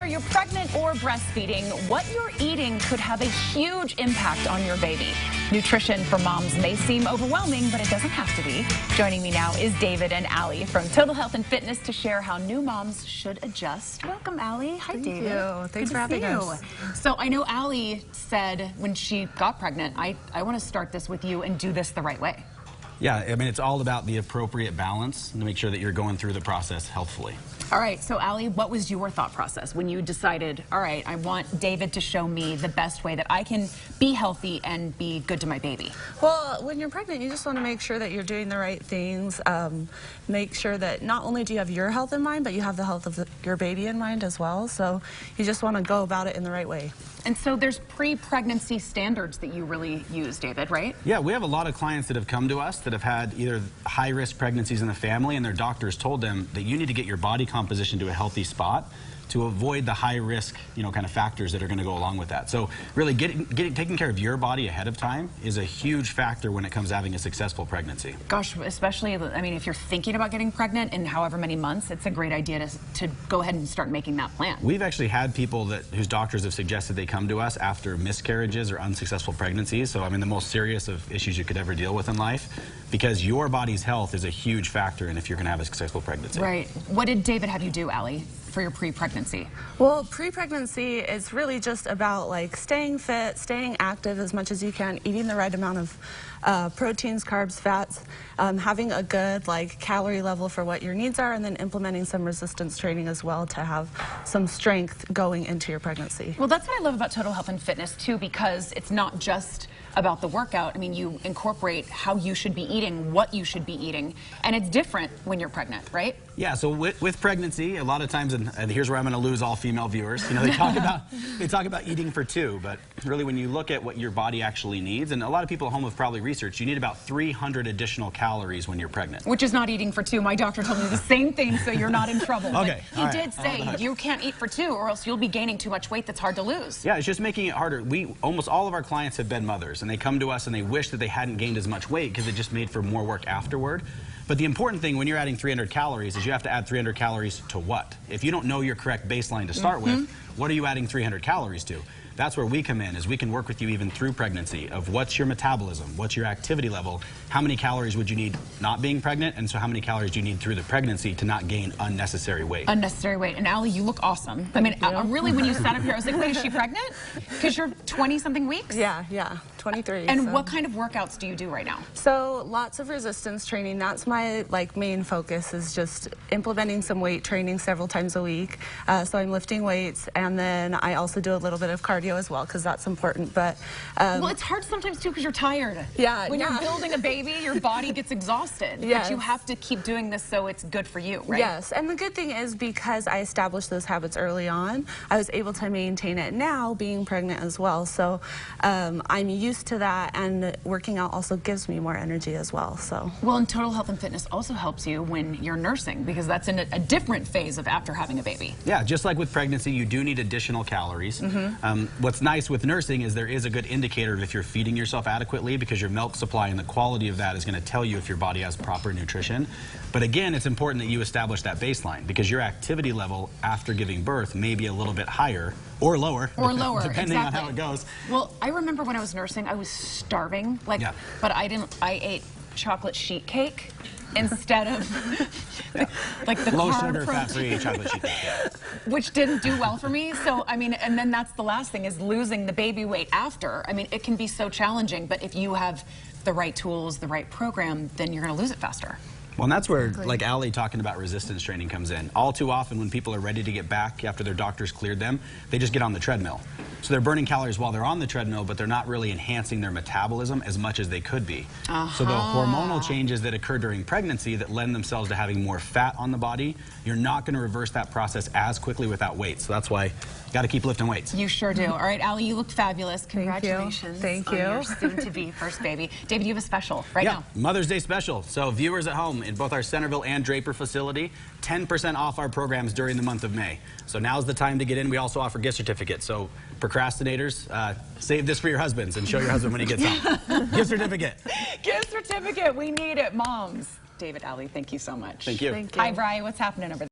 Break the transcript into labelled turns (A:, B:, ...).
A: Whether you're pregnant or breastfeeding, what you're eating could have a huge impact on your baby. Nutrition for moms may seem overwhelming, but it doesn't have to be. Joining me now is David and Allie from Total Health and Fitness to share how new moms should adjust. Welcome, Allie. Hi, David.
B: Thank you. Thanks for having us.
A: So I know Allie said when she got pregnant, I want to start this with you and do this the right way.
C: Yeah, I mean, it's all about the appropriate balance to make sure that you're going through the process healthfully.
A: All right, so Allie, what was your thought process when you decided, all right, I want David to show me the best way that I can be healthy and be good to my baby?
B: Well, when you're pregnant, you just want to make sure that you're doing the right things. Make sure that not only do you have your health in mind, but you have the health of your baby in mind as well. So you just want to go about it in the right way.
A: And so there's pre-pregnancy standards that you really use, David, right?
C: Yeah, we have a lot of clients that have come to us that have had either high-risk pregnancies in the family and their doctors told them that you need to get your body composition to a healthy spot to avoid the high-risk, kind of factors that are going to go along with that. So really taking care of your body ahead of time is a huge factor when it comes to having a successful pregnancy.
A: Gosh, especially, I mean, if you're thinking about getting pregnant in however many months, it's a great idea to go ahead and start making that plan.
C: We've actually had people whose doctors have suggested they come to us after miscarriages or unsuccessful pregnancies. So, I mean, the most serious of issues you could ever deal with in life, because your body's health is a huge factor in if you're going to have a successful pregnancy.
A: Right. What did David have you do, Allie, for your pre-pregnancy?
B: Well, pre-pregnancy is really just about like staying fit, staying active as much as you can, eating the right amount of proteins, carbs, fats, having a good calorie level for what your needs are, and then implementing some resistance training as well to have some strength going into your pregnancy.
A: Well, that's what I love about Total Health and Fitness too, because it's not just about the workout. I mean, you incorporate how you should be eating, what you should be eating, and it's different when you're pregnant, right?
C: Yeah, so with pregnancy, a lot of times, and here's where I'm going to lose all female viewers, they talk about eating for two, but really when you look at what your body actually needs, and a lot of people at home have probably researched, you need about 300 additional calories when you're pregnant.
A: Which is not eating for two. My doctor told me the same thing, so you're not in trouble.
C: Okay.
A: But he did say you can't eat for two or else you'll be gaining too much weight that's hard to lose.
C: Yeah, it's just making it harder. Almost all of our clients have been mothers, and they come to us and they wish that they hadn't gained as much weight because it just made for more work afterward. But the important thing when you're adding 300 calories is you have to add 300 calories to what? If you don't know your correct baseline to start with, what are you adding 300 calories to? That's where we come in, is we can work with you even through pregnancy of what's your metabolism, what's your activity level, how many calories would you need not being pregnant, and so how many calories do you need through the pregnancy to not gain unnecessary weight.
A: Unnecessary weight. And Allie, you look awesome. I mean, really, when you sat up here, I was like, wait, is she pregnant? Because you're 20-something weeks?
B: Yeah, 23.
A: And what kind of workouts do you do right now?
B: So lots of resistance training. That's my main focus, is just implementing some weight training several times a week. So I'm lifting weights, and then I also do a little bit of cardio as well, because that's important. But
A: well, it's hard sometimes too because you're tired.
B: Yeah.
A: When you're building a baby, your body gets exhausted.
B: Yes.
A: But you have to keep doing this so it's good for you, right?
B: Yes. And the good thing is, because I established those habits early on, I was able to maintain it now being pregnant as well. So I'm used to that, and working out also gives me more energy as well. So
A: well, and Total Health and Fitness also helps you when you're nursing, because that's in a different phase of after having a baby.
C: Yeah, just like with pregnancy, you do need additional calories. What's nice with nursing is there is a good indicator of if you're feeding yourself adequately, because your milk supply and the quality of that is going to tell you if your body has proper nutrition. But again, it's important that you establish that baseline, because your activity level after giving birth may be a little bit higher or lower, depending on how it goes.
A: Well, I remember when I was nursing, I was starving, but I ate chocolate sheet cake instead of the
C: low
A: carb
C: sugar, fat-free chocolate sheet cake.
A: Which didn't do well for me. So I mean, and then that's the last thing, is losing the baby weight after. I mean, it can be so challenging, but if you have the right tools, the right program, then you're going to lose it faster.
C: Well, and that's where, like Allie talking about resistance training comes in. All too often when people are ready to get back after their doctors cleared them, they just get on the treadmill. So they're burning calories while they're on the treadmill, but they're not really enhancing their metabolism as much as they could be. So the hormonal changes that occur during pregnancy that lend themselves to having more fat on the body, you're not going to reverse that process as quickly without weight. So that's why you got to keep lifting weights.
A: You sure do. All right, Allie, you look fabulous. Congratulations.
B: Thank you.
A: On your soon-to-be first baby. David, you have a special right now.
C: Mother's Day special. So viewers at home, in both our Centerville and Draper facility, 10% off our programs during the month of May. So now's the time to get in. We also offer gift certificates. So procrastinators, save this for your husbands and show your husband when he gets home. Gift certificate.
A: Gift certificate. We need it, moms. David, Allie, thank you so much.
C: Thank you.
B: Thank you.
A: Hi, Brian. What's happening over there?